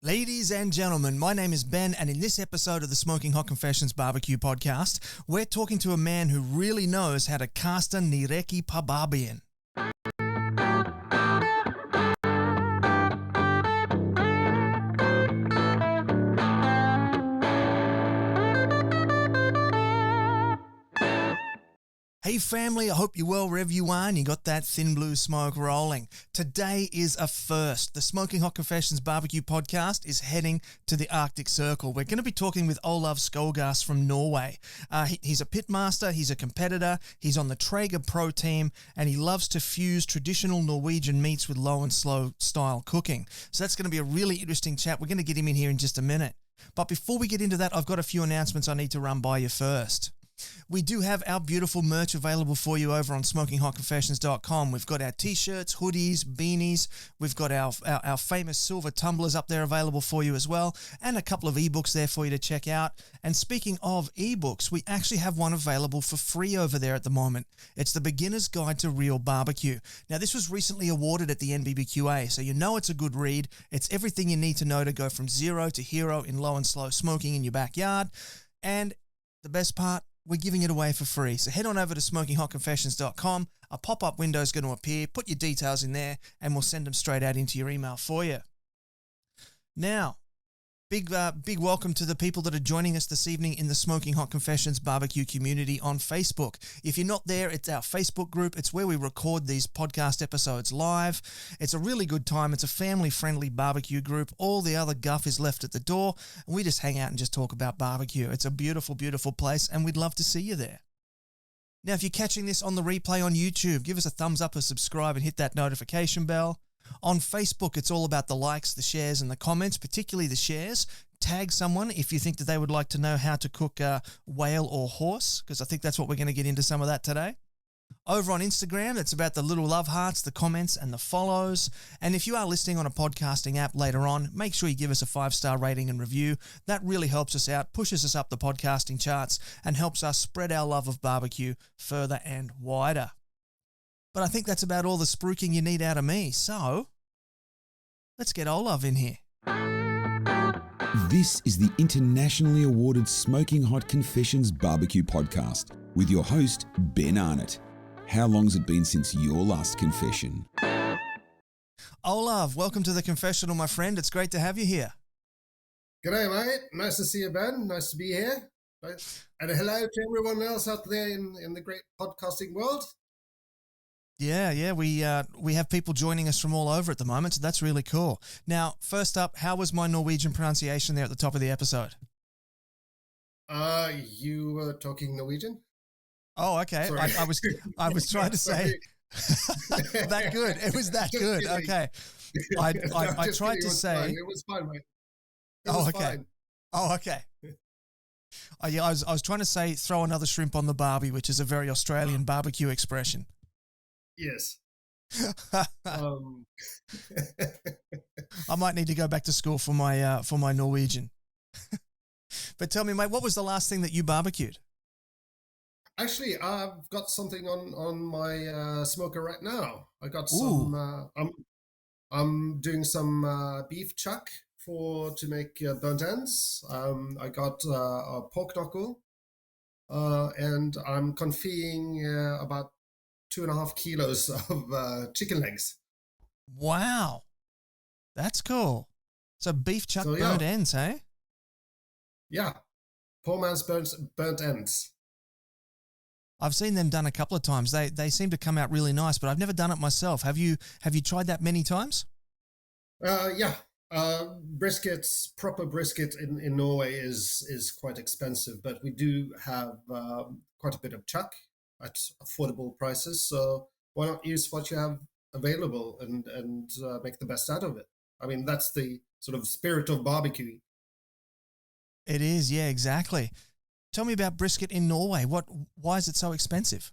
Ladies and gentlemen, my name is Ben, and in this episode of the Smoking Hot Confessions Barbecue Podcast, we're talking to a man who really knows how to kasta nireki pabarbien. Hey family, I hope you're well wherever you are and you got that thin blue smoke rolling. Today is a first. The Smoking Hot Confessions Barbecue Podcast is heading to the Arctic Circle. We're going to be talking with Olav Skogaas from Norway. He's a pitmaster, he's a competitor, he's on the Traeger Pro Team, and he loves to fuse traditional Norwegian meats with low and slow style cooking. So that's going to be a really interesting chat. We're going to get him in here in just a minute. But before we get into that, I've got a few announcements I need to run by you first. We do have our beautiful merch available for you over on SmokingHotConfessions.com. We've got our t-shirts, hoodies, beanies. We've got our famous silver tumblers up there available for you as well, and a couple of ebooks there for you to check out. And speaking of ebooks, we actually have one available for free over there at the moment. It's The Beginner's Guide to Real Barbecue. Now, this was recently awarded at the NBBQA, so you know it's a good read. It's everything you need to know to go from zero to hero in low and slow smoking in your backyard. And the best part, we're giving it away for free. So head on over to SmokingHotConfessions.com. A pop-up window is going to appear. Put your details in there and we'll send them straight out into your email for you. Now, big welcome to the people that are joining us this evening in the Smoking Hot Confessions barbecue community on Facebook. If you're not there, it's our Facebook group. It's where we record these podcast episodes live. It's a really good time. It's a family-friendly barbecue group. All the other guff is left at the door, and we just hang out and just talk about barbecue. It's a beautiful, beautiful place, and we'd love to see you there. Now, if you're catching this on the replay on YouTube, give us a thumbs up or subscribe and hit that notification bell. On Facebook, it's all about the likes, the shares, and the comments, particularly the shares. Tag someone if you think that they would like to know how to cook whale or horse, because I think that's what we're going to get into some of that today. Over on Instagram, it's about the little love hearts, the comments, and the follows. And if you are listening on a podcasting app later on, make sure you give us a 5-star rating and review. That really helps us out, pushes us up the podcasting charts, and helps us spread our love of barbecue further and wider. But I think that's about all the spruiking you need out of me. So, let's get Olav in here. This is the internationally awarded Smoking Hot Confessions Barbecue Podcast with your host, Ben Arnott. How long's it been since your last confession? Olav, welcome to the confessional, my friend. It's great to have you here. G'day, mate. Nice to see you, Ben. Nice to be here. And hello to everyone else out there in the great podcasting world. Yeah, we have people joining us from all over at the moment, so that's really cool. Now, first up, how was my Norwegian pronunciation there at the top of the episode? You were talking Norwegian? Oh, okay. I was trying to say that good. It was that good. Okay. I tried to say fine. It was fine, mate. Fine. Oh, okay. I was trying to say throw another shrimp on the barbie, which is a very Australian barbecue expression. Yes. I might need to go back to school for my Norwegian. But tell me, mate, what was the last thing that you barbecued? Actually, I've got something on my smoker right now. I got some. I'm doing some beef chuck to make burnt ends. I got a pork knuckle, and I'm confying about 2.5 kilos of chicken legs. Wow. That's cool. So beef chuck burnt ends, hey? Yeah. Poor man's burnt ends. I've seen them done a couple of times. They seem to come out really nice, but I've never done it myself. Have you tried that many times? Yeah. Proper brisket in Norway is quite expensive, but we do have quite a bit of chuck at affordable prices. So why not use what you have available and make the best out of it? I mean, that's the sort of spirit of barbecue. It is, yeah, exactly. Tell me about brisket in Norway. Why is it so expensive?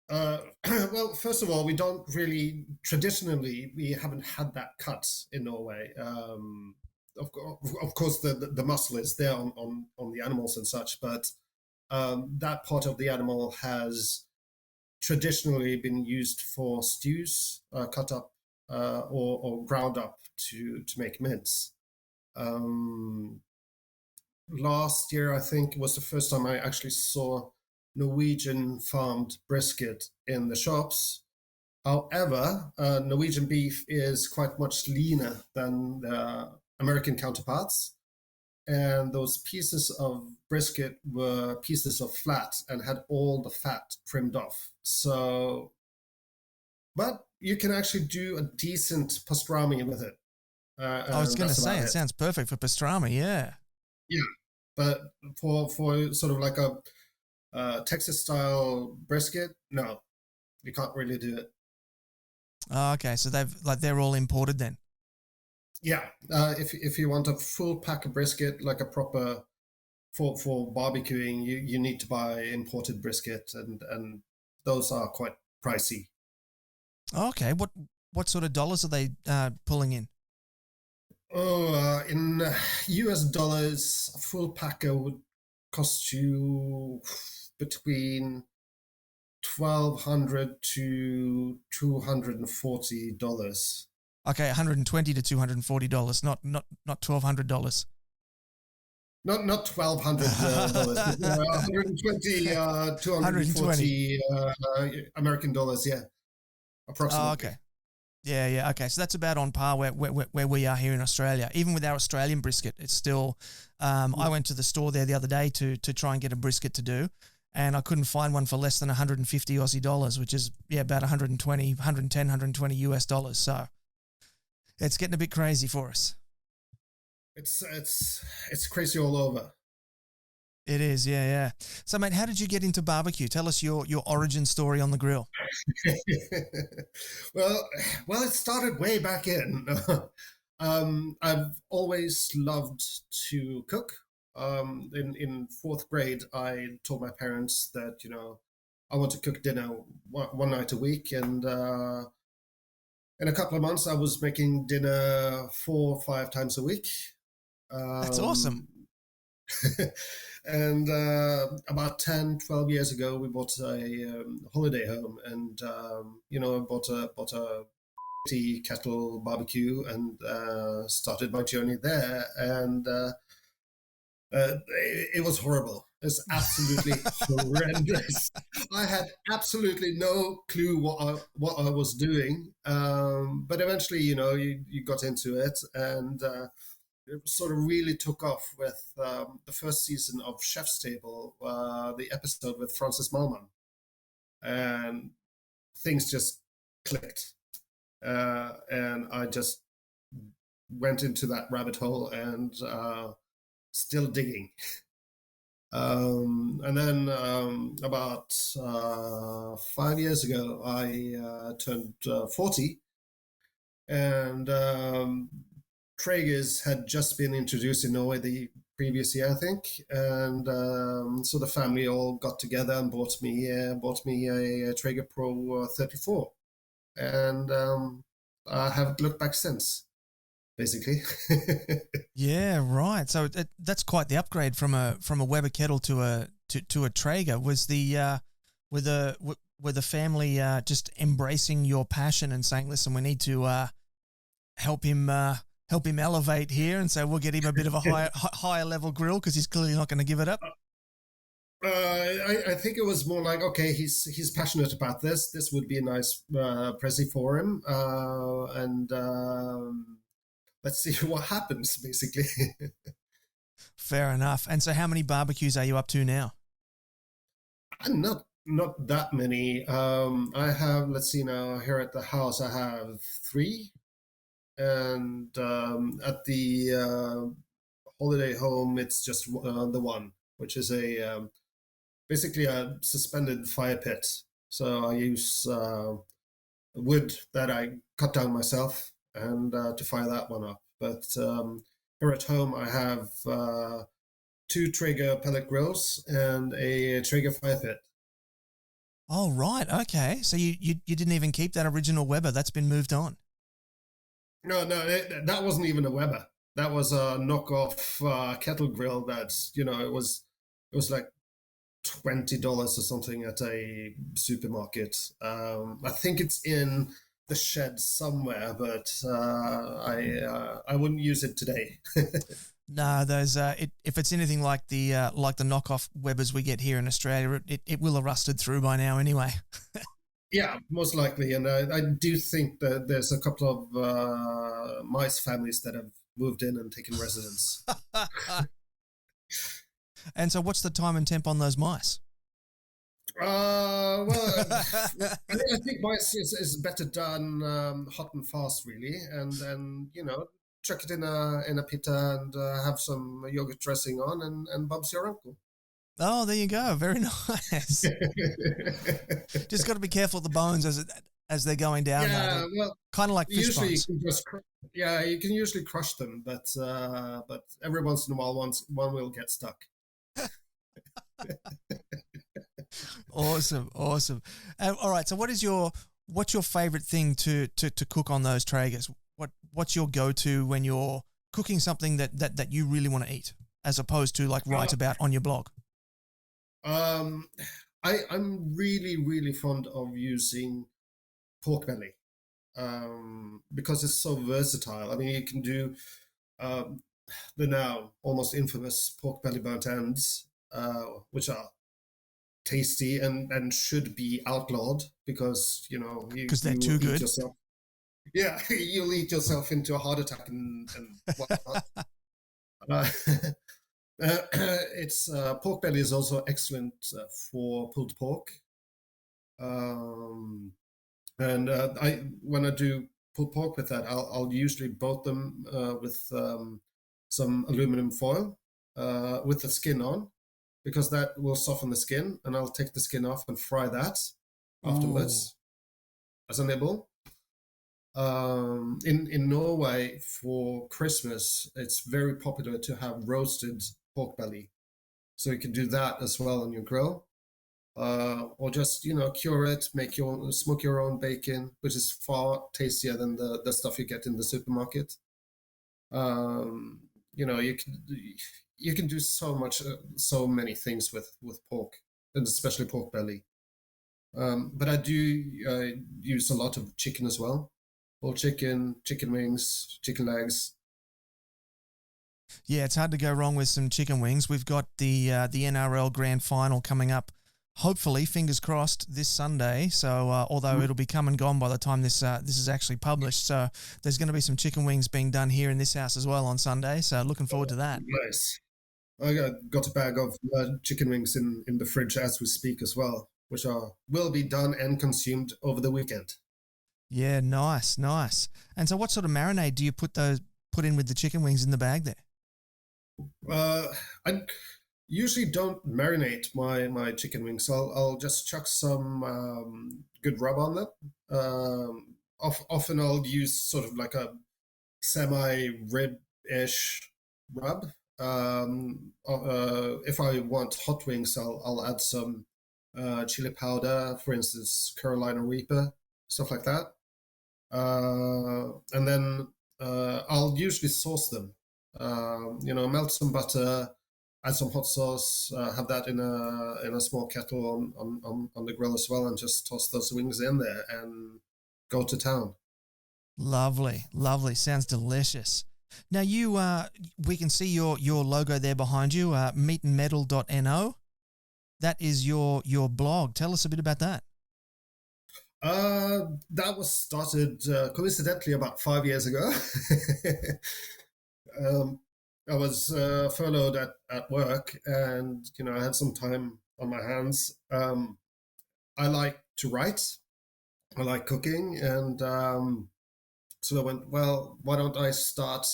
Well, first of all, we don't really, traditionally, we haven't had that cut in Norway. Of course, the muscle is there on the animals and such, but that part of the animal has traditionally been used for stews, cut up or ground up to make mince. Last year, I think, was the first time I actually saw Norwegian farmed brisket in the shops. However, Norwegian beef is quite much leaner than the American counterparts. And those pieces of brisket were pieces of flat and had all the fat trimmed off. So, but you can actually do a decent pastrami with it. I was And going to that's say, about it it. sounds perfect for pastrami, yeah. Yeah, but for sort of like a Texas style brisket, no, you can't really do it. Oh, okay, so they're all imported then. Yeah, if you want a full pack of brisket, like a proper for barbecuing, you need to buy imported brisket, and those are quite pricey. Okay, what sort of dollars are they pulling in? Oh, in US dollars, a full packer would cost you between $1,200 to $240. Okay, $120 to $240, not $1,200. Not $1,200, but 120, 120. 240 American dollars, yeah, Oh, approximately. okay. Yeah. Okay, so that's about on par where we are here in Australia. Even with our Australian brisket, it's still. I went to the store there the other day to try and get a brisket to do, and I couldn't find one for less than 150 Aussie dollars, which is about 120, 110, 120 US dollars. So it's getting a bit crazy for us. It's crazy all over. It is, yeah. So, mate, how did you get into barbecue? Tell us your origin story on the grill. well, it started way back in. I've always loved to cook. In fourth grade, I told my parents that I want to cook dinner one night a week, and in a couple of months, I was making dinner 4 or 5 times a week. That's awesome. And about 10, 12 years ago, we bought a holiday home, and I bought a tea kettle barbecue, and started my journey there. And it was horrible. It's absolutely horrendous. I had absolutely no clue what I was doing, but eventually, you got into it, and it sort of really took off with the first season of Chef's Table, the episode with Francis Malman, and things just clicked, and I just went into that rabbit hole, and still digging. And then about 5 years ago, I turned 40, and Traegers had just been introduced in Norway the previous year, I think, and so the family all got together and bought me a Traeger Pro 34, and I haven't looked back since, basically. Yeah, right. So that's quite the upgrade from a Weber kettle to a Traeger. Was were the family just embracing your passion and saying, "Listen, we need to help him elevate here," and so we'll get him a bit of a higher level grill because he's clearly not going to give it up? I think it was more like, okay, he's passionate about this. This would be a nice prezi for him, and let's see what happens, basically. Fair enough. And so, how many barbecues are you up to now? Not that many. I have, let's see now, here at the house, I have 3. And at the holiday home, it's just the one, which is basically a suspended fire pit. So I use wood that I cut down myself, and to fire that one up. But here at home, I have 2 Traeger pellet grills and a Traeger fire pit. Oh, right. Okay. So you didn't even keep that original Weber. That's been moved on. No, that wasn't even a Weber. That was a knockoff kettle grill. That's it was like $20 or something at a supermarket. I think it's in the shed somewhere, but I wouldn't use it today. No, those if it's anything like the knockoff Webbers we get here in Australia, it will have rusted through by now anyway. Yeah, most likely. And I do think that there's a couple of mice families that have moved in and taken residence. And so what's the time and temp on those mice? Well, I think mice is better done hot and fast, really. And chuck it in a pita and have some yogurt dressing on and bumps your uncle. Oh, there you go. Very nice. Just got to be careful with the bones as they're going down. Yeah, well, kind of like fish bones. You can usually crush them, but every once in a while, one will get stuck. Awesome. All right. So, what's your favorite thing to cook on those Traegers? What's your go-to when you're cooking something that you really want to eat, as opposed to like write about on your blog? I'm really, really fond of using pork belly because it's so versatile. I mean, you can do the now almost infamous pork belly burnt ends, which are tasty and should be outlawed because they're too good. You'll eat yourself into a heart attack and whatnot. It's pork belly is also excellent for pulled pork, and when I do pulled pork with that, I'll usually boat them with some aluminum foil with the skin on, because that will soften the skin, and I'll take the skin off and fry that afterwards as a nibble. In Norway for Christmas, it's very popular to have roasted pork belly, so you can do that as well on your grill, or just cure it, smoke your own bacon, which is far tastier than the stuff you get in the supermarket. You can do so many things with pork, and especially pork belly. But I do use a lot of chicken as well. Whole chicken wings, chicken legs. Yeah, it's hard to go wrong with some chicken wings. We've got the NRL Grand Final coming up, hopefully, fingers crossed, this Sunday. So, although it'll be come and gone by the time this is actually published, so there's going to be some chicken wings being done here in this house as well on Sunday. So, looking forward to that. Nice. I got a bag of chicken wings in the fridge as we speak as well, which will be done and consumed over the weekend. Yeah, nice. And so what sort of marinade do you put in with the chicken wings in the bag there? I usually don't marinate my chicken wings. I'll just chuck some good rub on them. Often I'll use sort of like a semi-rib-ish rub. If I want hot wings, I'll add some chili powder, for instance, Carolina Reaper, stuff like that. And then I'll usually sauce them. Melt some butter, add some hot sauce, have that in a small kettle on the grill as well, and just toss those wings in there and go to town. Lovely. Sounds delicious. Now we can see your logo there behind you, meatandmetal.no. That is your blog. Tell us a bit about that. That was started coincidentally about 5 years ago. I was furloughed at work, and I had some time on my hands. I like to write. I like cooking, and so I went, well, why don't I start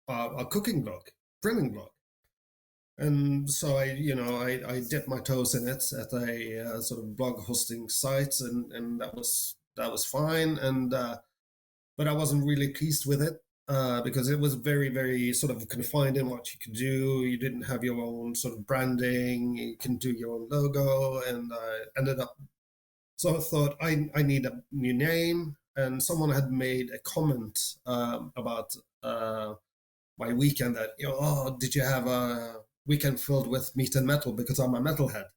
a cooking blog, brimming blog? And so I dipped my toes in it at a sort of blog hosting site, and that was fine. And but I wasn't really pleased with it because it was very, very sort of confined in what you could do. You didn't have your own sort of branding. You can do your own logo, and ended up. So I thought I need a new name, and someone had made a comment about my weekend that did you have a weekend filled with meat and metal, because I'm a metalhead.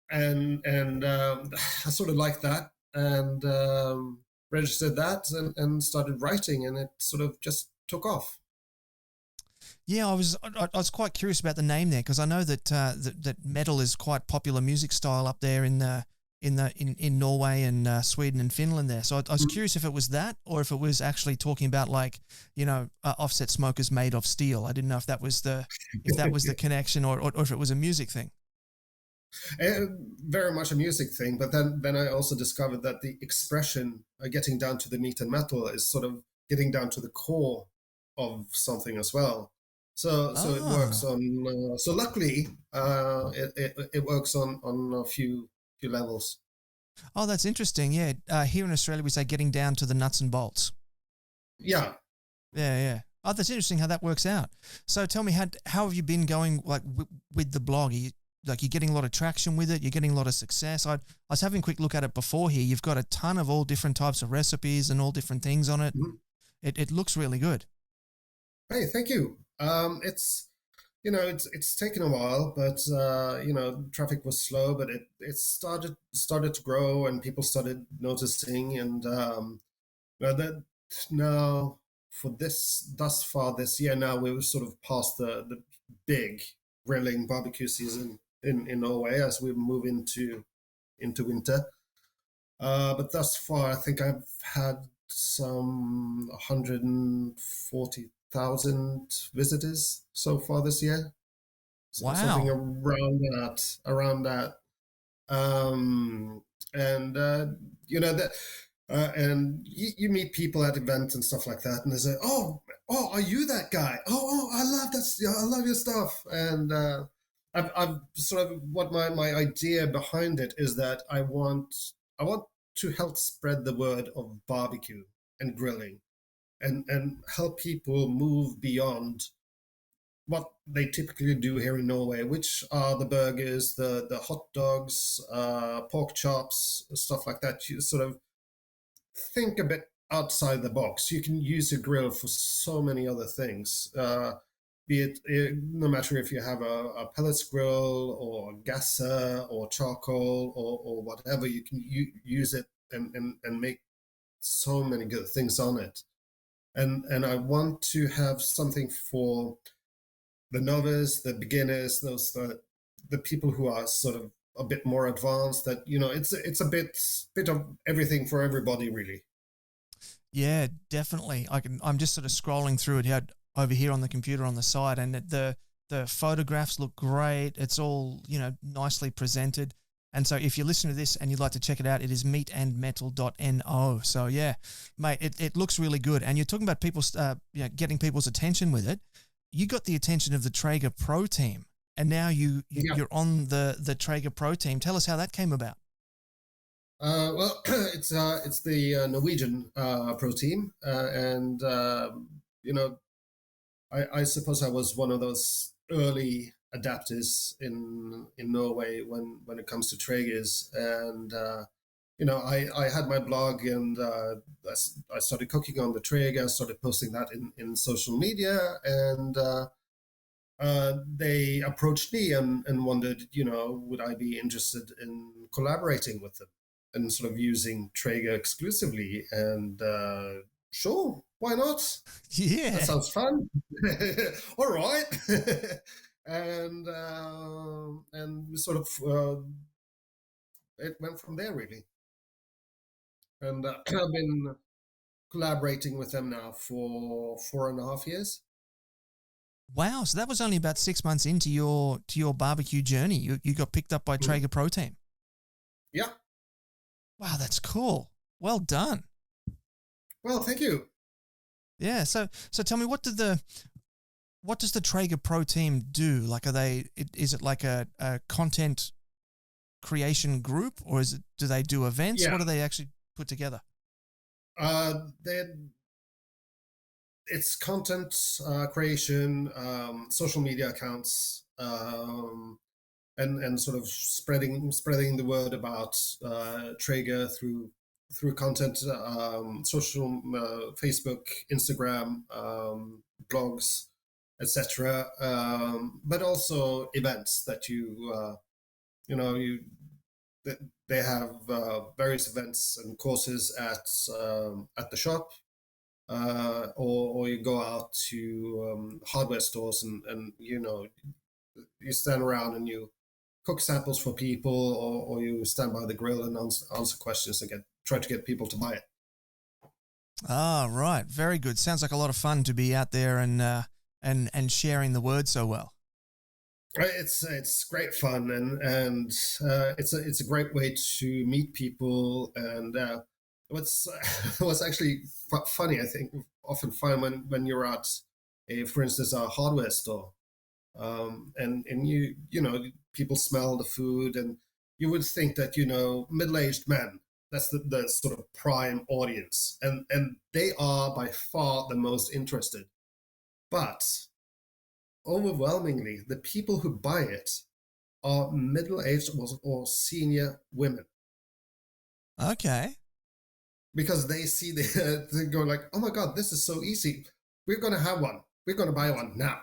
and I sort of liked that, and registered that, and started writing, and it sort of just took off. Yeah, I was quite curious about the name there because I know that that metal is quite popular music style up there in Norway and Sweden and Finland there. So I was curious if it was that or if it was actually talking about like offset smokers made of steel. I didn't know if that was the connection or if it was a music thing. Very much a music thing, but then I also discovered that the expression, getting down to the meat and metal, is sort of getting down to the core of something as well. So it works on. So luckily, it works on a few levels. Oh, that's interesting. Yeah, here in Australia we say getting down to the nuts and bolts. Yeah. Yeah. Oh, that's interesting how that works out. So tell me, how have you been going like with the blog? You're getting a lot of traction with it. You're getting a lot of success. I was having a quick look at it before here. You've got a ton of all different types of recipes and all different things on it. Mm-hmm. It looks really good. Hey, thank you. It's it's taken a while, but traffic was slow, but it started to grow, and people started noticing, and that now for thus far this year, now we've sort of passed the big grilling barbecue season in Norway as we move into winter. But thus far, I think I've had some 140,000 visitors so far this year. So something Wow. around that. And that. And you meet people at events and stuff like that, and they say, "Oh, are you that guy? Oh, I love that. I love your stuff." And I've sort of what my idea behind it is that I want to help spread the word of barbecue and grilling, and help people move beyond what they typically do here in Norway, which are the burgers, the hot dogs, pork chops, stuff like that. You sort of think a bit outside the box. You can use a grill for so many other things. Be it no matter if you have a pellets grill or gasser or charcoal or whatever, you can use it and make so many good things on it. And I want to have something for the novice, the beginners, those the people who are sort of a bit more advanced. That it's a bit of everything for everybody, really. Yeah, definitely. I'm just sort of scrolling through it over here on the computer on the side, and the photographs look great. It's all nicely presented. And so if you listen to this and you'd like to check it out, it is meatandmetal.no. So yeah, mate, it looks really good. And you're talking about people, getting people's attention with it. You got the attention of the Traeger Pro Team, and now you're on the Traeger Pro Team. Tell us how that came about. Well, it's the Norwegian Pro Team, and I suppose I was one of those early adapters in Norway when it comes to Traegers, and I had my blog, and I started cooking on the Traeger. I started posting that in social media, and they approached me and wondered, would I be interested in collaborating with them and sort of using Traeger exclusively? And sure, why not? Yeah. That sounds fun. All right. and we sort of it went from there, really. And I've been collaborating with them now for 4.5 years. Wow. So that was only about 6 months into your barbecue journey. You got picked up by Traeger Pro Team. Yeah. Wow, that's cool. Well done. Well, thank you. Yeah. So tell me, what does the Traeger Pro Team do? Like, is it like a content creation group, or do they do events? Yeah. What do they actually put together? It's content creation, social media accounts, and sort of spreading the word about Traeger through content, social, Facebook, Instagram, blogs, etc. But also events that you they have various events and courses at the shop, or you go out to hardware stores and you stand around and you cook samples for people, or you stand by the grill and answer questions and try to get people to buy it. Ah, right. Very good. Sounds like a lot of fun to be out there and sharing the word so well. It's great fun, and it's a great way to meet people. And what's what's actually funny, I think, often find when you're at for instance, a hardware store, and people smell the food, and you would think that middle-aged men, that's the sort of prime audience, and they are by far the most interested, but overwhelmingly, the people who buy it are middle-aged or senior women. Okay. Because they see they go like, oh my God, this is so easy. We're going to have one. We're going to buy one now.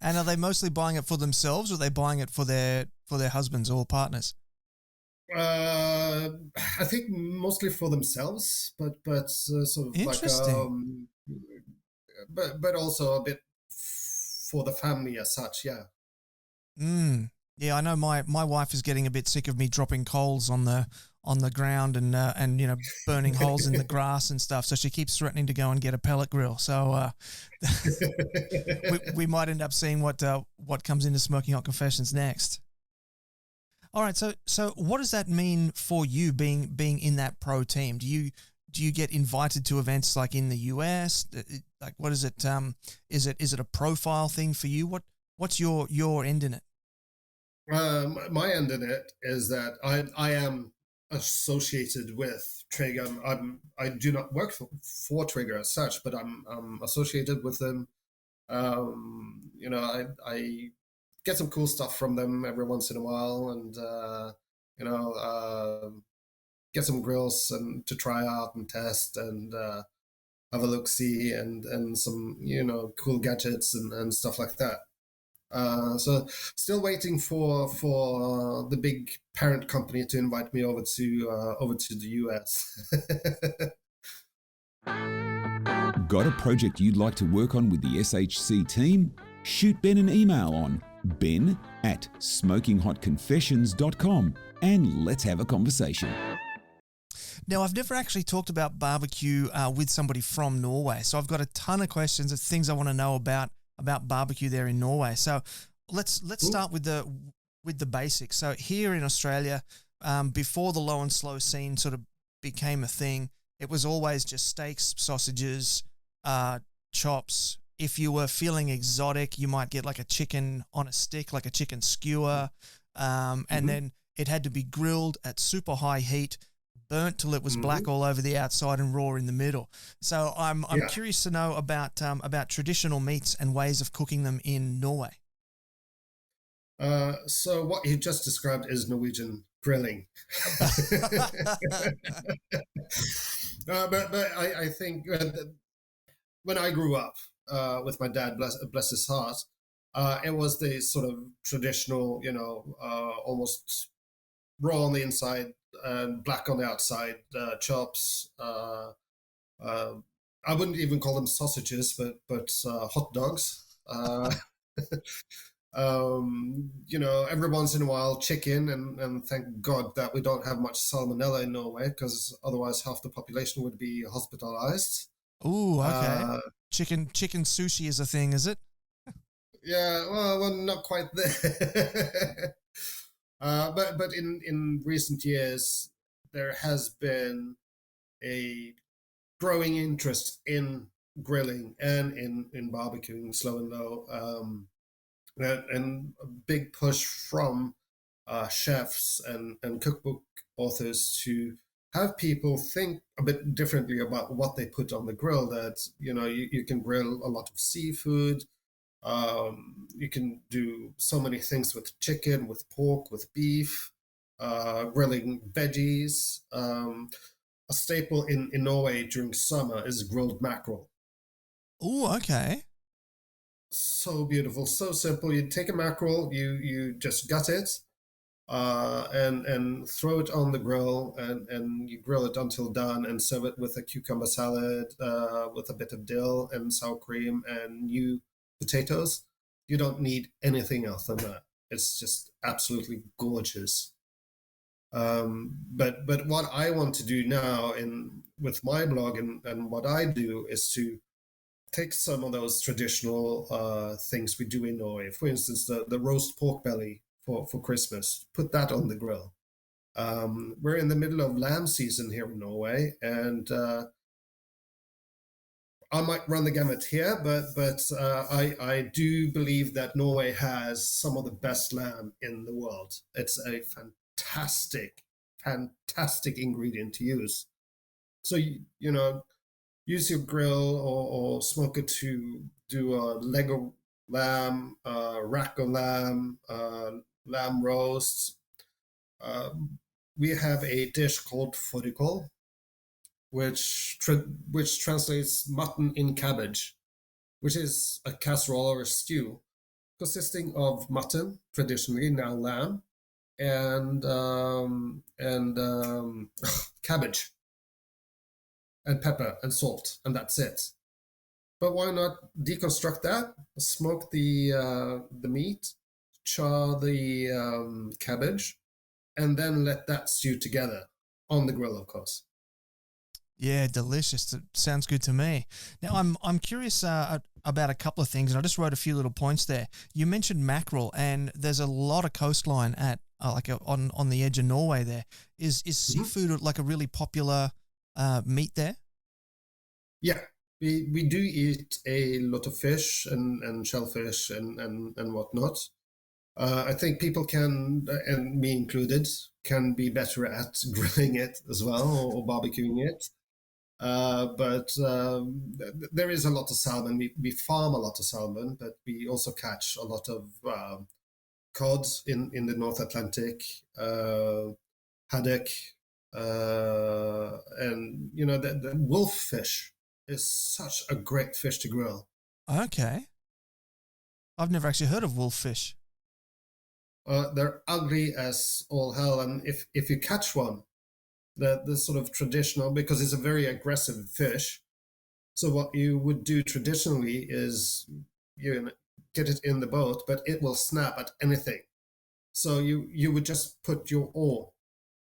And are they mostly buying it for themselves, or are they buying it for their husbands or partners? I think mostly for themselves, but sort of like but also a bit for the family as such, yeah. Yeah, I know my wife is getting a bit sick of me dropping coals on the ground and burning holes in the grass and stuff, so she keeps threatening to go and get a pellet grill. So we might end up seeing what comes into Smoking Hot Confessions next. All right, so what does that mean for you being in that pro team? Do you get invited to events like in the US? Like, what is it? Is it a profile thing for you? What's your end in it? My end in it is that I am associated with Traeger. I do not work for Traeger as such, but I'm associated with them. I get some cool stuff from them every once in a while, and get some grills and to try out and test and have a look see and some cool gadgets and stuff like that. So still waiting for the big parent company to invite me over to the US. Got a project you'd like to work on with the SHC team? Shoot Ben an email on ben@smokinghotconfessions.com and let's have a conversation. Now, I've never actually talked about barbecue with somebody from Norway, so I've got a ton of questions of things I want to know about barbecue there in Norway. So let's start with the basics. So here in Australia, before the low and slow scene sort of became a thing, it was always just steaks, sausages, chops. If you were feeling exotic, you might get like a chicken on a stick, like a chicken skewer, and then it had to be grilled at super high heat, burnt till it was black all over the outside and raw in the middle. So I'm curious to know about traditional meats and ways of cooking them in Norway. So what you just described is Norwegian grilling. But I think when I grew up with my dad, bless his heart, it was the sort of traditional, almost raw on the inside and black on the outside chops. I wouldn't even call them sausages, but hot dogs. Every once in a while chicken, and thank God that we don't have much salmonella in Norway, because otherwise half the population would be hospitalized. Ooh, okay. Chicken sushi is a thing, is it? Yeah, well, not quite there. But in recent years, there has been a growing interest in grilling and in barbecuing, slow and low, and a big push from chefs and cookbook authors to have people think a bit differently about what they put on the grill. That you can grill a lot of seafood. You can do so many things with chicken, with pork, with beef, grilling veggies. A staple in Norway during summer is grilled mackerel. Oh, okay. So beautiful, so simple. You take a mackerel, you just gut it, and throw it on the grill, and you grill it until done, and serve it with a cucumber salad, with a bit of dill and sour cream and new potatoes. You don't need anything else than that. It's just absolutely gorgeous. But what I want to do now with my blog and what I do is to take some of those traditional things we do in Norway. For instance, the roast pork belly for Christmas, put that on the grill. We're in the middle of lamb season here in Norway, and I might run the gamut here, but I do believe that Norway has some of the best lamb in the world. It's a fantastic ingredient to use. So use your grill or smoker to do a leg of lamb, rack of lamb, lamb roast. We have a dish called fårikål, which translates mutton in cabbage, which is a casserole or a stew consisting of mutton, traditionally now lamb, and cabbage and pepper and salt, and that's it. But why not deconstruct that? Smoke the meat, char the cabbage, and then let that stew together on the grill, of course. Yeah, delicious. It sounds good to me. Now, I'm curious about a couple of things, and I just wrote a few little points there. You mentioned mackerel, and there's a lot of coastline at on the edge of Norway. There is seafood like a really popular meat there. Yeah, we do eat a lot of fish and shellfish and whatnot. I think people can, and me included, can be better at grilling it as well or barbecuing it. But there is a lot of salmon. We farm a lot of salmon, but we also catch a lot of cod in the North Atlantic, haddock, and the wolf fish is such a great fish to grill. Okay, I've never actually heard of wolf fish. They're ugly as all hell, and if you catch one, the sort of traditional, because it's a very aggressive fish. So what you would do traditionally is you get it in the boat, but it will snap at anything. So you would just put your oar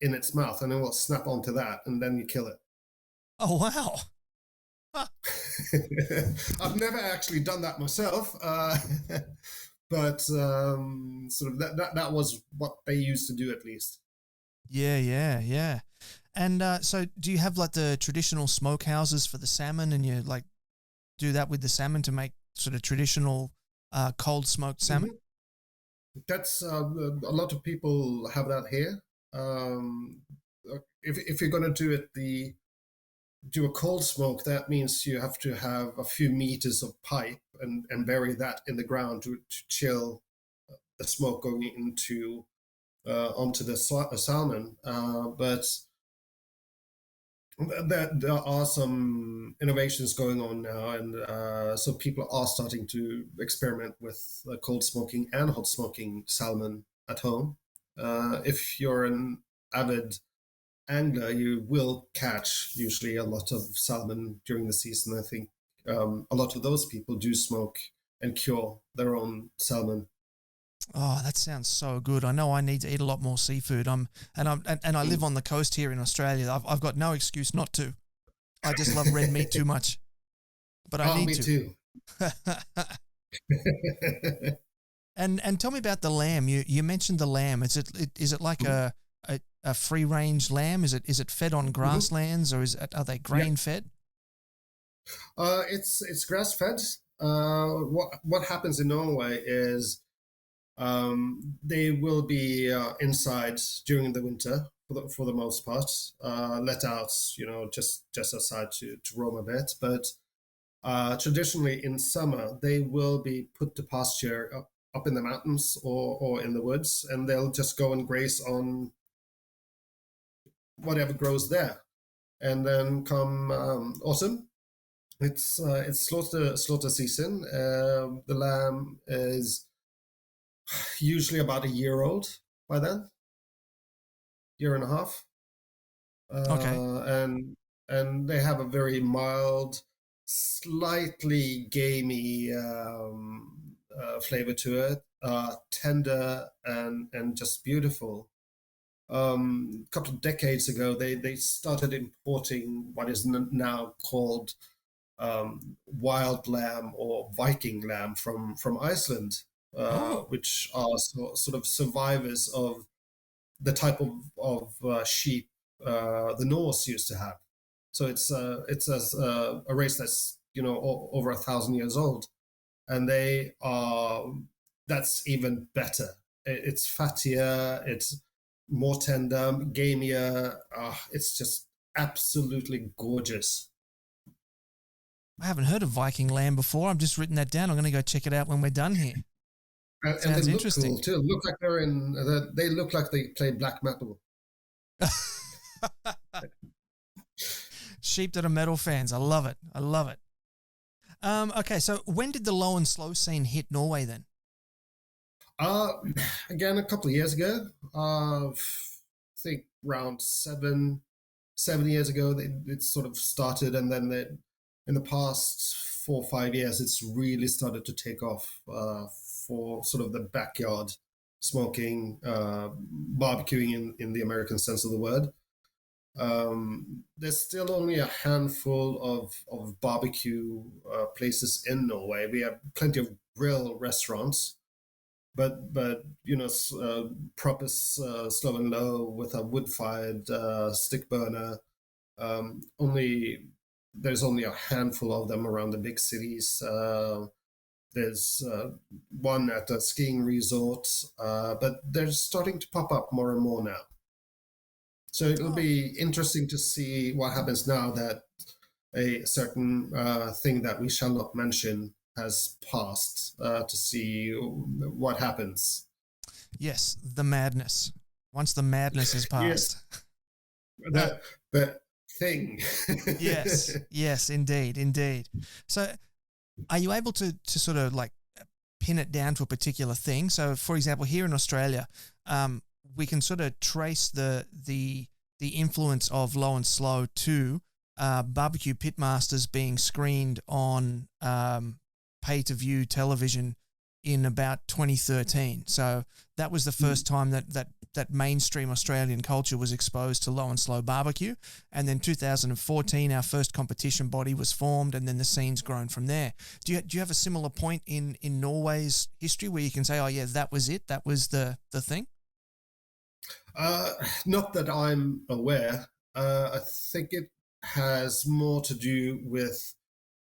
in its mouth, and it will snap onto that, and then you kill it. Oh wow! I've never actually done that myself, but sort of that was what they used to do, at least. Yeah. And so do you have like the traditional smokehouses for the salmon, and you like do that with the salmon to make sort of traditional cold smoked salmon? That's a lot of people have that here. If you're going to do a cold smoke, that means you have to have a few meters of pipe and bury that in the ground to chill the smoke going into onto the salmon. But there are some innovations going on now, and so people are starting to experiment with cold smoking and hot smoking salmon at home. If you're an avid angler, you will catch usually a lot of salmon during the season. I think a lot of those people do smoke and cure their own salmon. Oh, that sounds so good. I know I need to eat a lot more seafood. And I live on the coast here in Australia. I've got no excuse not to. I just love red meat too much. But I need me to. Too. And tell me about the lamb. You mentioned the lamb. Is it like a free range lamb? Is it fed on grasslands, or are they grain fed? It's grass fed. What happens in Norway is they will be inside during the winter for the most part, let out, just outside to roam a bit. But traditionally in summer, they will be put to pasture up in the mountains or in the woods, and they'll just go and graze on whatever grows there. And then come autumn, it's slaughter season. The lamb is usually about a year old by then. year and a half, Okay. and they have a very mild, slightly gamey flavor to it, tender and just beautiful. A couple of decades ago, they started importing what is now called wild lamb or Viking lamb from Iceland, Oh. which are sort of survivors of the type of sheep the Norse used to have. So it's a race that's over 1,000 years old, and they are that's even better. It's fattier, it's more tender, gamier. It's just absolutely gorgeous. I haven't heard of Viking lamb before. I've just written that down. I'm going to go check it out when we're done here. And they Sounds look interesting. cool too. Look like they look like they play black metal. Sheep that are metal fans. I love it. I love it. Okay, so when did the low and slow scene hit Norway then? Uh, Again, a couple of years ago. I think around 7 years ago, it sort of started, and then in the past 4 or 5 years, it's really started to take off for sort of the backyard smoking, barbecuing in the American sense of the word. There's still only a handful of barbecue places in Norway. We have plenty of grill restaurants, but proper slow and low with a wood-fired stick burner. Only There's only a handful of them around the big cities. There's one at a skiing resort, but they're starting to pop up more and more now. So it'll Oh, be interesting to see what happens now that a certain thing that we shall not mention has passed, to see what happens. yes, the madness. Once the madness is Yes, passed. the thing. Yes, yes, indeed, indeed. So are you able to sort of like pin it down to a particular thing? So, for example, here in Australia, we can sort of trace the influence of low and slow to barbecue pitmasters being screened on pay-to-view television in about 2013. So that was the first time that mainstream Australian culture was exposed to low and slow barbecue. And then 2014, our first competition body was formed, and then the scene's grown from there. Do you have a similar point in Norway's history where you can say, oh yeah, that was it, that was the thing? Not that I'm aware. I think it has more to do with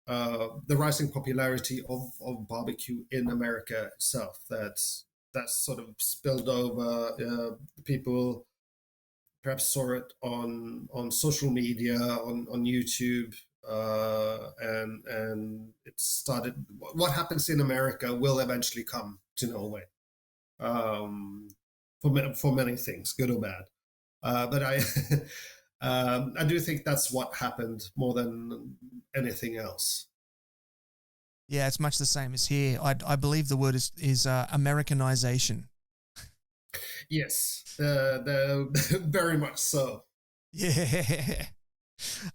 the rising popularity of barbecue in America itself. That's sort of spilled over. People perhaps saw it on social media, on YouTube, and it started. What happens in America will eventually come to Norway, um, for many things, good or bad. But I I do think that's what happened more than anything else. Yeah, it's much the same as here. I believe the word is Americanization. Yes, very much so. Yeah.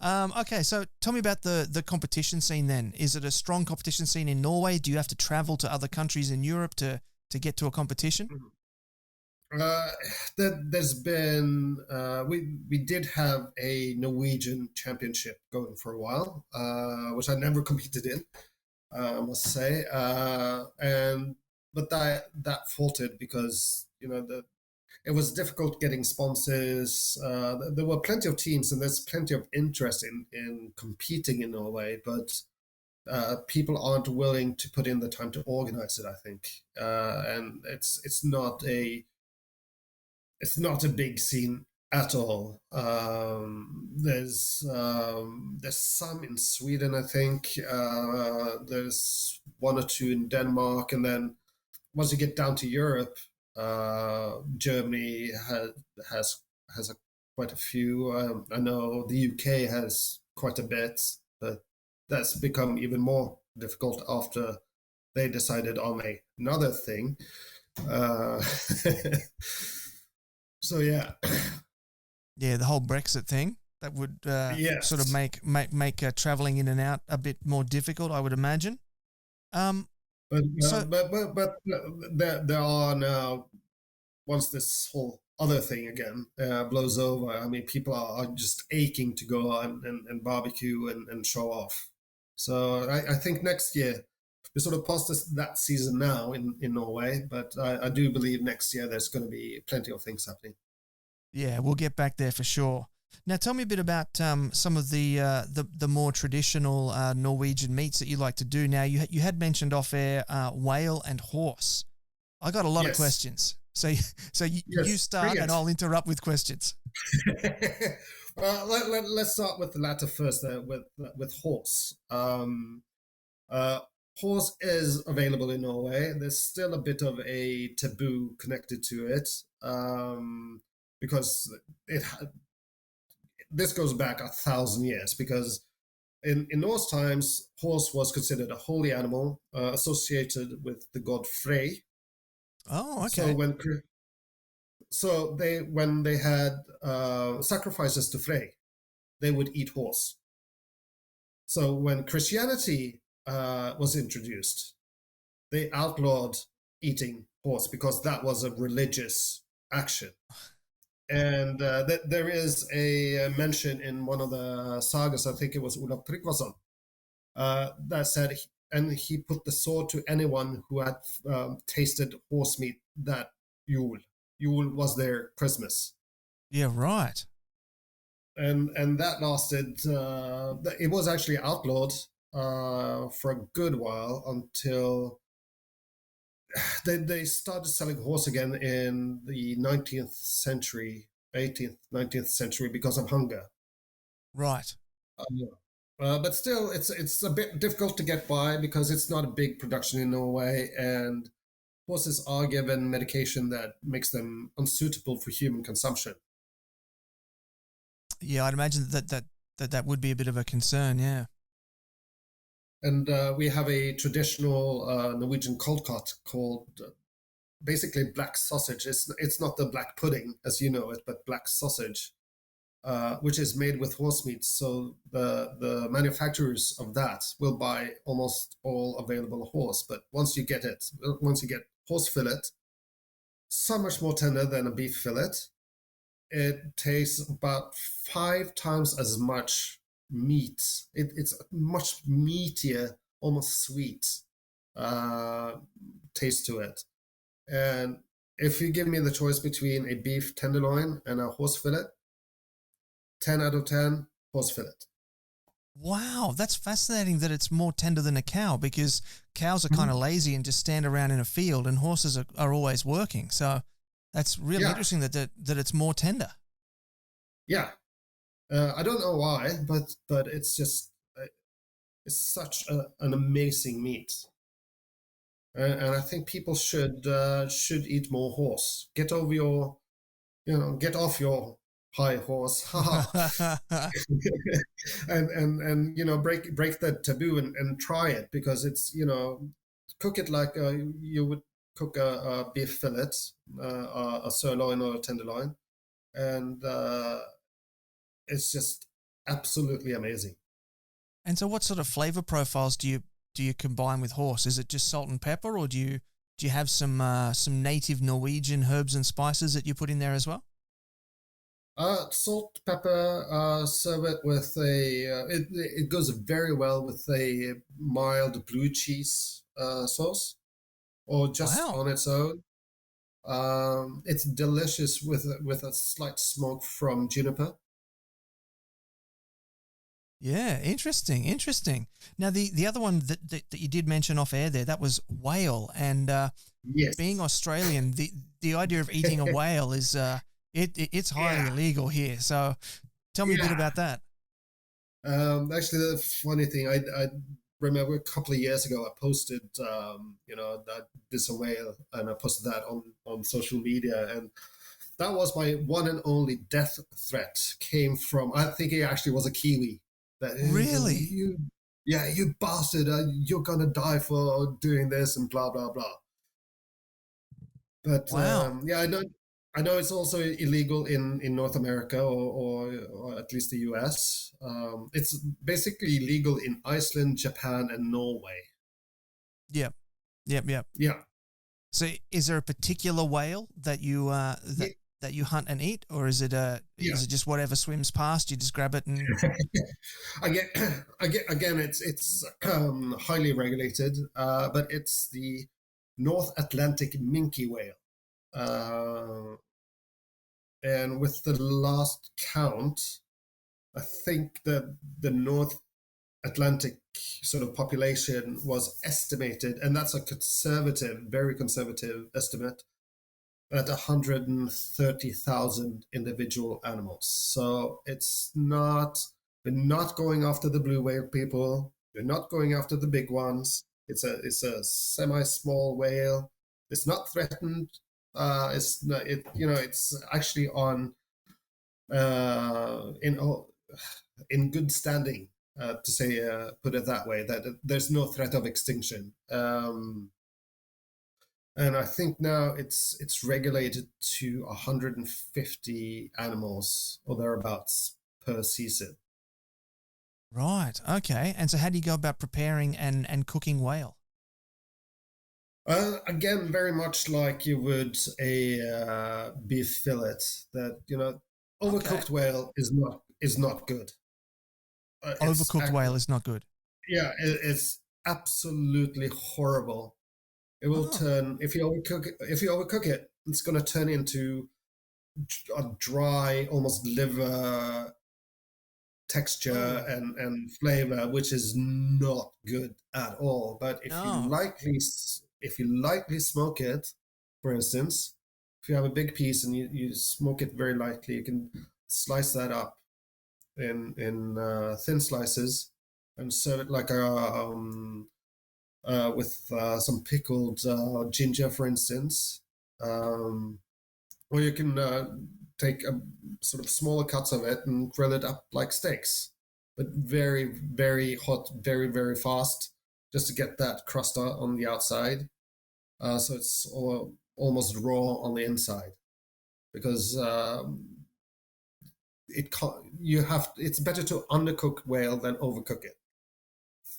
Okay, so tell me about the competition scene then. Is it a strong competition scene in Norway? Do you have to travel to other countries in Europe to get to a competition? Uh, there's been we did have a Norwegian championship going for a while, which I never competed in, I must say, and but that faltered because it was difficult getting sponsors. There were plenty of teams, and there's plenty of interest in competing in Norway, but people aren't willing to put in the time to organize it, I think, and it's not a big scene at all. There's some in Sweden, I think. There's one or two in Denmark, and then once you get down to Europe, Germany has quite a few. I know the UK has quite a bit, but that's become even more difficult after they decided on another thing. Uh, so yeah, Yeah, the whole Brexit thing that would sort of Yes. make traveling in and out a bit more difficult, I would imagine. Um, But so there are now, once this whole other thing again blows over, I mean, people are just aching to go and barbecue and show off. So I think next year, we're sort of past that season now in Norway, but I do believe next year there's going to be plenty of things happening. yeah, we'll get back there for sure. Now, tell me a bit about some of the more traditional Norwegian meats that you like to do. Now, you had mentioned off air whale and horse. I got a lot of Yes. questions, so you Yes, start bring it. and I'll interrupt with questions. Let's start with the latter first, with horse. Horse is available in Norway. There's still a bit of a taboo connected to it, because this goes back 1,000 years. Because in Norse times, horse was considered a holy animal associated with the god Frey. Oh, So okay. when they had sacrifices to Frey, they would eat horse. So when Christianity was introduced, they outlawed eating horse because that was a religious action. And there is a mention in one of the sagas, I think it was Olav Tryggvason, that said, and he put the sword to anyone who had tasted horse meat that Yule. Yule was their Christmas. Yeah, right. And that lasted, it was actually outlawed for a good while until they started selling horse again in the 19th century, 18th, 19th century because of hunger. Right. But still, it's a bit difficult to get by because it's not a big production in Norway, and horses are given medication that makes them unsuitable for human consumption. Yeah, I'd imagine that would be a bit of a concern. Yeah. And we have a traditional Norwegian cold cut called basically black sausage. It's not the black pudding as you know it, but black sausage, which is made with horse meat. So the manufacturers of that will buy almost all available horse. But once you get horse fillet, so much more tender than a beef fillet. It tastes about 5 times as much meat. It's much meatier, almost sweet taste to it. And if you give me the choice between a beef tenderloin and a horse fillet, 10 out of 10, horse fillet. Wow, that's fascinating that it's more tender than a cow, because cows are kind of lazy and just stand around in a field, and horses are always working. So that's really interesting that it's more tender. Yeah. I don't know why, but it's just it's such an amazing meat, and I think people should eat more horse. Get off your high horse, and break that taboo and try it, because it's cook it like you would cook a beef fillet, a sirloin or a tenderloin, and it's just absolutely amazing. And so, what sort of flavor profiles do you combine with horse? Is it just salt and pepper, or do you have some native Norwegian herbs and spices that you put in there as well? Salt, pepper, serve it with it goes very well with a mild blue cheese sauce, or just Wow. on its own. It's delicious with a slight smoke from juniper. Yeah, interesting. Now, the other one that you did mention off air there, that was whale. And being Yes. Australian, the idea of eating a whale is it's highly Yeah. illegal here. So tell me a bit Yeah. about that. Actually, the funny thing, I remember a couple of years ago, I posted, that this a whale, and I posted that on social media, and that was my one and only death threat. Came from, I think it actually was a Kiwi. That Really? you bastard, you're gonna die for doing this and blah blah blah. But Wow. yeah, I know. I know it's also illegal in North America or at least the US. It's basically legal in Iceland, Japan, and Norway. Yep. Yep. Yep. Yeah. So is there a particular whale that you that you hunt and eat, or is it is it just whatever swims past, you just grab it and Again, it's highly regulated, but it's the North Atlantic minke whale. And with the last count, I think that the North Atlantic sort of population was estimated, and that's a very conservative estimate, at 130,000 individual animals. So we're not going after the blue whale people. We're not going after the big ones. It's a semi-small whale. It's not threatened. It's not, it's actually on in good standing, to say, put it that way, that there's no threat of extinction. And I think now it's regulated to 150 animals or thereabouts per season. right? Okay. And so, how do you go about preparing and cooking whale? Again, very much like you would a beef fillet. That overcooked whale is not good. Overcooked whale is not good. Yeah, it's absolutely horrible. It will turn, if you overcook it, it's going to turn into a dry, almost liver texture and flavor, which is not good at all. But if you lightly smoke it, for instance, if you have a big piece and you smoke it very lightly, you can slice that up in thin slices and serve it like with some pickled ginger, for instance. Or you can take a sort of smaller cuts of it and grill it up like steaks, but very, very hot, very, very fast, just to get that crust on the outside. So it's almost raw on the inside, because it's better to undercook whale than overcook it.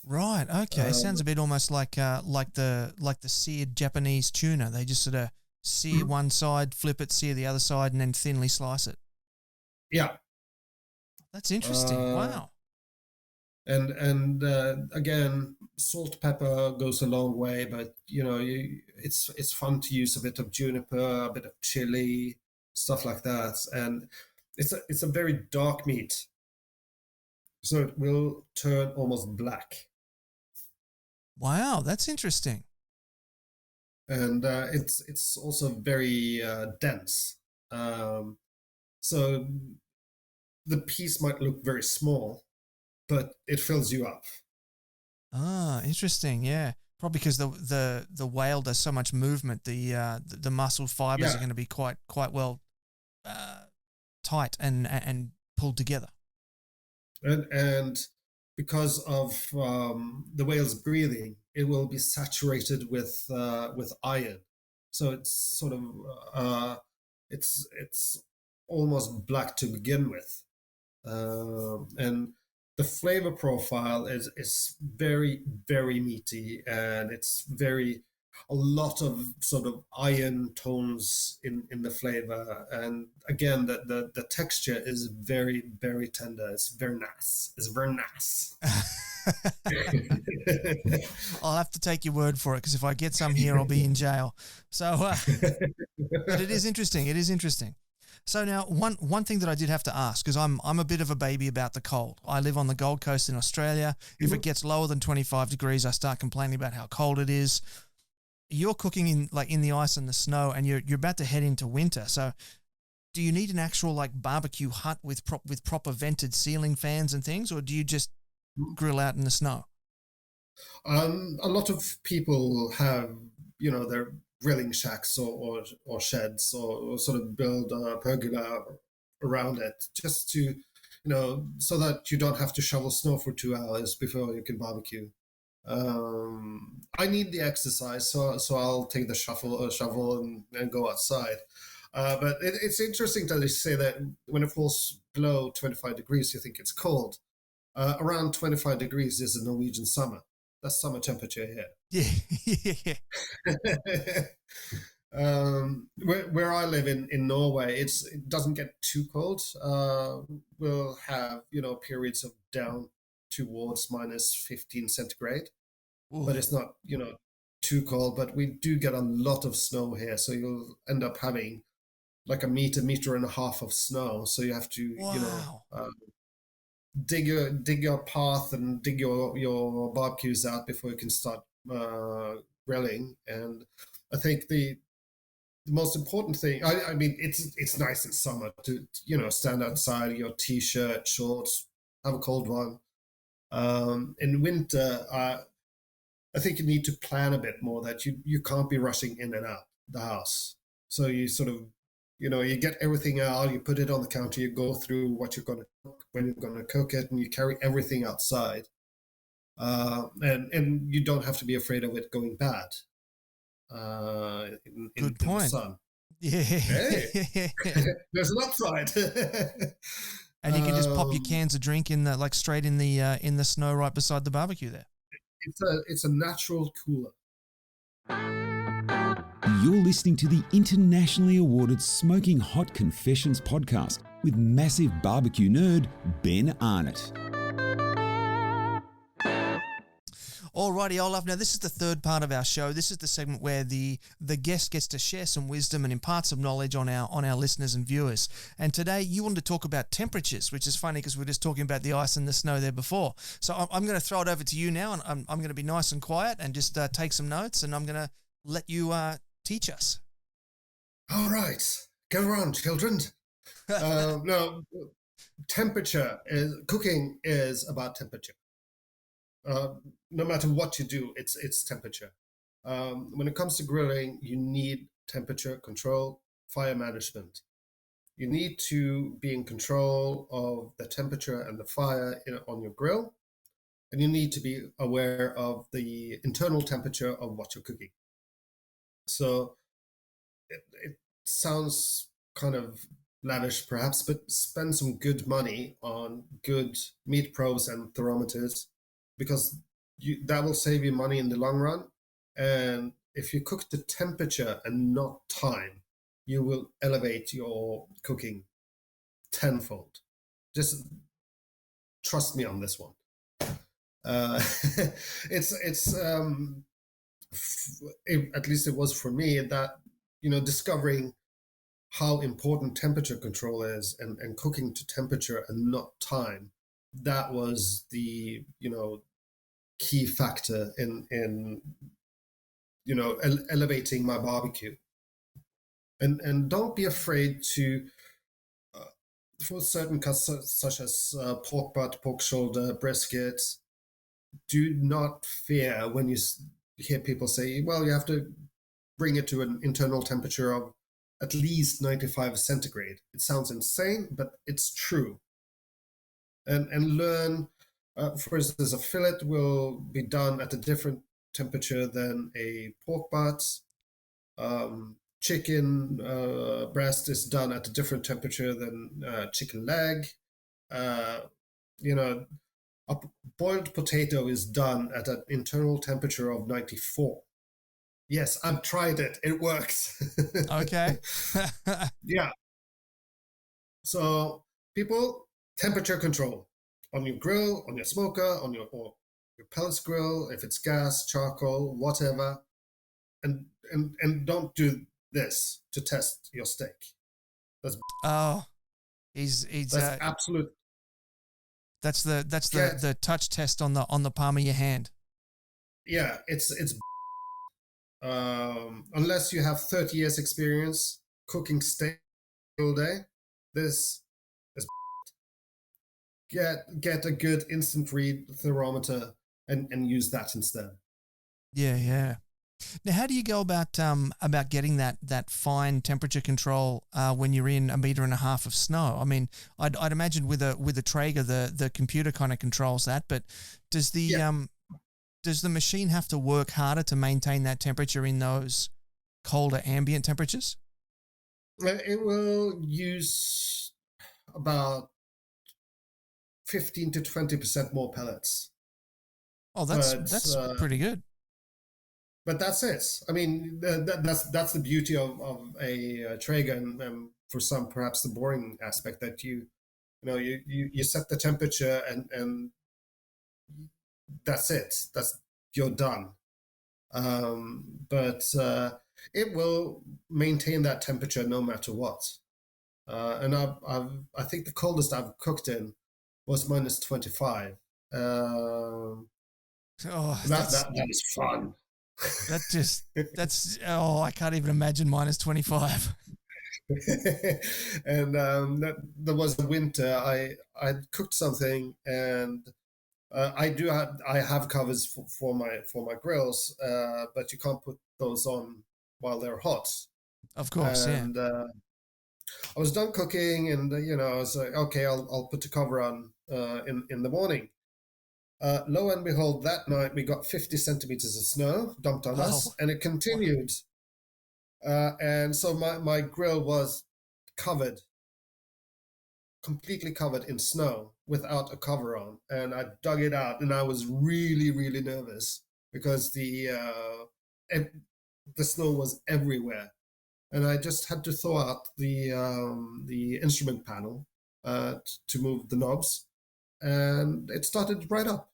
Right. Okay. Sounds a bit almost like the seared Japanese tuna. They just sort of sear one side, flip it, sear the other side, and then thinly slice it. Yeah. That's interesting. Wow. And again, salt, pepper goes a long way, but it's fun to use a bit of juniper, a bit of chili, stuff like that, and it's a very dark meat, so it will turn almost black. Wow, that's interesting. And it's also very dense. So the piece might look very small, but it fills you up. Ah, interesting. Yeah, probably because the whale does so much movement. The muscle fibers are going to be quite well tight and pulled together. And because of the whale's breathing, it will be saturated with iron, so it's sort of it's almost black to begin with, and the flavor profile is very, very meaty, and it's a lot of sort of iron tones in the flavor, and again the texture is very, very tender. It's very nice. I'll have to take your word for it, because if I get some here, I'll be in jail. So, but it is interesting. It is interesting. So now, one thing that I did have to ask, because I'm a bit of a baby about the cold. I live on the Gold Coast in Australia. If it gets lower than 25 degrees, I start complaining about how cold it is. You're cooking in the ice and the snow, and you're about to head into winter. So, do you need an actual barbecue hut with proper vented ceiling fans and things, or do you just grill out in the snow? A lot of people have their grilling shacks or sheds, or sort of build a pergola around it, just to so that you don't have to shovel snow for 2 hours before you can barbecue. I need the exercise, so I'll take the shovel and go outside. But it's interesting to say that when it falls below 25 degrees, you think it's cold. Around 25 degrees is a Norwegian summer. That's summer temperature here. Yeah. Where I live in Norway, it doesn't get too cold. We'll have periods of down towards minus 15 centigrade, Ooh. but it's not too cold. But we do get a lot of snow here, so you'll end up having like a meter and a half of snow. So you have to Wow. dig your path and dig your barbecues out before you can start grilling. And I think the most important thing, I mean, it's nice in summer to stand outside, your t-shirt, shorts, have a cold one. In winter, I think you need to plan a bit more, that you can't be rushing in and out the house. So you sort of, you get everything out, you put it on the counter, you go through what you're going to cook, when you're going to cook it, and you carry everything outside. And you don't have to be afraid of it going bad. Good point. In the sun. Yeah. Hey, there's an upside. And you can just pop your cans of drink straight in the snow right beside the barbecue there. It's a natural cooler. You're listening to the internationally awarded Smoking Hot Confessions podcast with massive barbecue nerd Ben Arnott. Alrighty, Olav. Now, this is the third part of our show. This is the segment where the guest gets to share some wisdom and impart some knowledge on our listeners and viewers. And today, you wanted to talk about temperatures, which is funny because we were just talking about the ice and the snow there before. So I'm going to throw it over to you now, and I'm going to be nice and quiet and just take some notes, and I'm going to let you teach us. All right. Go on, children. No, cooking is about temperature. No matter what you do, it's temperature. When it comes to grilling, you need temperature control, fire management. You need to be in control of the temperature and the fire on your grill, and you need to be aware of the internal temperature of what you're cooking. So it sounds kind of lavish perhaps, but spend some good money on good meat probes and thermometers, because that will save you money in the long run. And if you cook to temperature and not time, you will elevate your cooking tenfold. Just trust me on this one. It's at least it was for me, that discovering how important temperature control is, and cooking to temperature and not time, that was the key factor in elevating my barbecue. And don't be afraid to for certain cuts such as pork butt, pork shoulder, brisket, do not fear when you hear people say, well, you have to bring it to an internal temperature of at least 95 centigrade. It sounds insane, but it's true. And learn, for instance, a fillet will be done at a different temperature than a pork butt. Chicken breast is done at a different temperature than chicken leg. A boiled potato is done at an internal temperature of 94. Yes, I've tried it. It works. Okay. Yeah. So, people, temperature control on your grill, on your smoker, on your pellets grill, if it's gas, charcoal, whatever, and don't do this to test your steak. That's that's absolute. That's the touch test on the palm of your hand. Yeah, it's unless you have 30 years experience cooking steak all day, this is get a good instant read thermometer and use that instead. Yeah. Now, how do you go about getting that fine temperature control when you're in 1.5 meters of snow? I mean, I'd imagine with a Traeger, the computer kind of controls that. But does the machine have to work harder to maintain that temperature in those colder ambient temperatures? It will use about 15 to 20% more pellets. Oh, But that's pretty good. but that's it. I mean, that's the beauty of a Traeger, and for some perhaps the boring aspect that you set the temperature and that's it. You're done. But it will maintain that temperature no matter what. And I think the coldest I've cooked in was minus 25. Oh, That is fun. I can't even imagine minus 25. And there was a winter. I cooked something, and I have covers for my grills, but you can't put those on while they're hot. Of course, And I was done cooking, and I was like, okay, I'll put the cover on in the morning. Lo and behold, that night we got 50 centimeters of snow dumped on us, and it continued. And so my grill was covered, completely covered in snow without a cover on. And I dug it out, and I was really, really nervous because the snow was everywhere. And I just had to thaw out the instrument panel to move the knobs, and it started to bright up.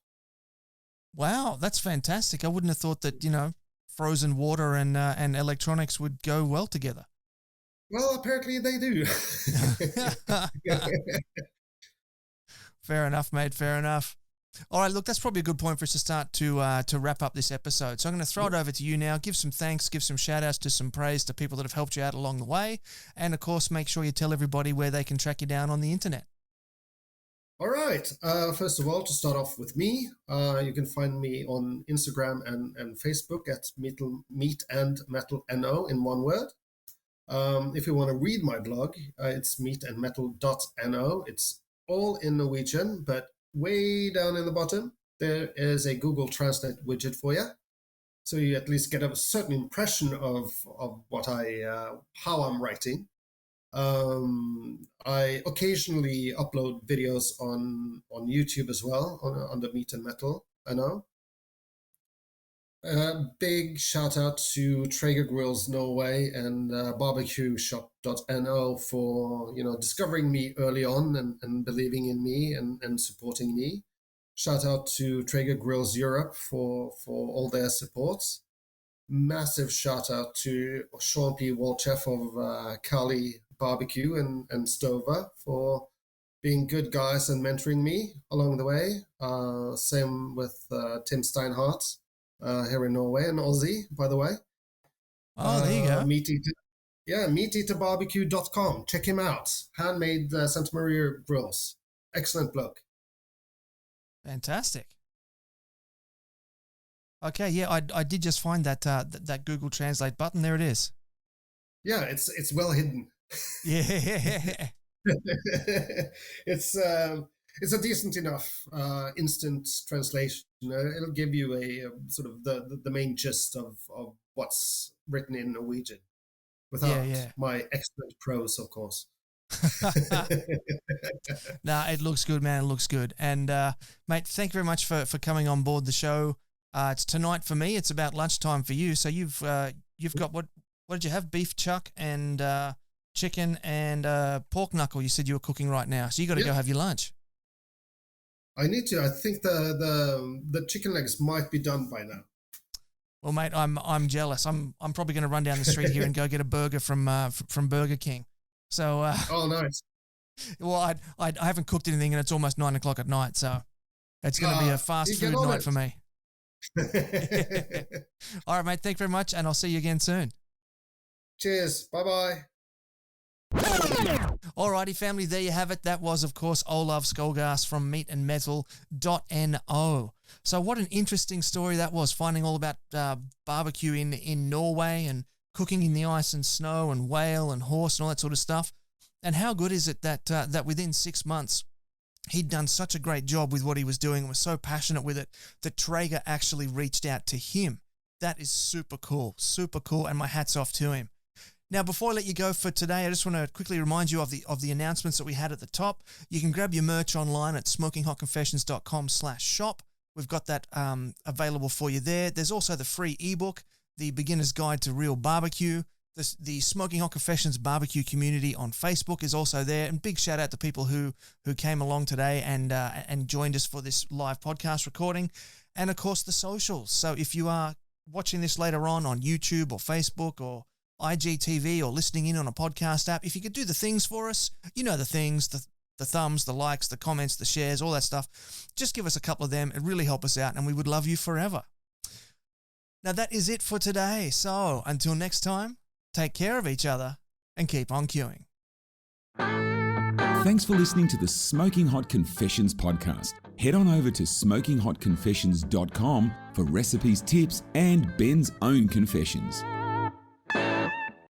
Wow, that's fantastic. I wouldn't have thought that, frozen water and electronics would go well together. Well, apparently they do. Fair enough, mate. Fair enough. All right, look, that's probably a good point for us to start to wrap up this episode. So I'm going to throw it over to you now. Give some thanks, give some shout-outs to some praise to people that have helped you out along the way. And, of course, make sure you tell everybody where they can track you down on the internet. All right. First of all, to start off with me, you can find me on Instagram and Facebook at Meat and Metal NO in one word. If you want to read my blog, it's meatandmetal.no. It's all in Norwegian, but way down in the bottom, there is a Google Translate widget for you. So you at least get a certain impression of what how I'm writing. I occasionally upload videos on YouTube as well, on the Meat and Metal, I know. Big shout out to Traeger Grills Norway and barbecueshop.no for discovering me early on and believing in me and supporting me. Shout out to Traeger Grills Europe for all their supports. Massive shout out to Sean P. Walchef of Kali Barbecue and Stover for being good guys and mentoring me along the way. Same with Tim Steinhardt here in Norway, and Aussie, by the way. Oh, there you go. meateaterbarbecue.com. Check him out. Handmade Santa Maria grills. Excellent bloke. Fantastic. Okay, yeah, I did just find that Google Translate button. There it is. Yeah, it's well hidden. Yeah. It's a decent enough instant translation. It'll give you a sort of the main gist of what's written in Norwegian without my excellent prose, of course. Nah, it looks good, man. It looks good. And, mate, thank you very much for coming on board the show. It's tonight for me. It's about lunchtime for you. So you've got what did you have? Beef chuck and chicken and pork knuckle. You said you were cooking right now. So you got to go have your lunch. I need to. I think the chicken legs might be done by now. Well, mate, I'm jealous. I'm probably going to run down the street here and go get a burger from Burger King. So. Oh, nice. Well, I haven't cooked anything and it's almost 9 o'clock at night, so it's going to be a fast food night for me. All right, mate. Thank you very much, and I'll see you again soon. Cheers. Bye-bye. Alrighty, family, there you have it. That was, of course, Olav Skogaas from meatandmetal.no. So what an interesting story that was, finding all about barbecue in Norway and cooking in the ice and snow and whale and horse and all that sort of stuff. And how good is it that within 6 months, he'd done such a great job with what he was doing and was so passionate with it that Traeger actually reached out to him. That is super cool, and my hat's off to him. Now, before I let you go for today, I just want to quickly remind you of the announcements that we had at the top. You can grab your merch online at smokinghotconfessions.com/shop. We've got that available for you there. There's also the free ebook, The Beginner's Guide to Real Barbecue. The Smoking Hot Confessions barbecue community on Facebook is also there. And big shout out to people who came along today and joined us for this live podcast recording. And, of course, the socials. So if you are watching this later on YouTube or Facebook or IGTV or listening in on a podcast app, if you could do the things for us, you know the things, the thumbs, the likes, the comments, the shares, all that stuff, just give us a couple of them. It really help us out, and we would love you forever. Now, that is it for today. So until next time, take care of each other and keep on queuing. Thanks for listening to the Smoking Hot Confessions podcast. Head on over to smokinghotconfessions.com for recipes, tips, and Ben's own confessions.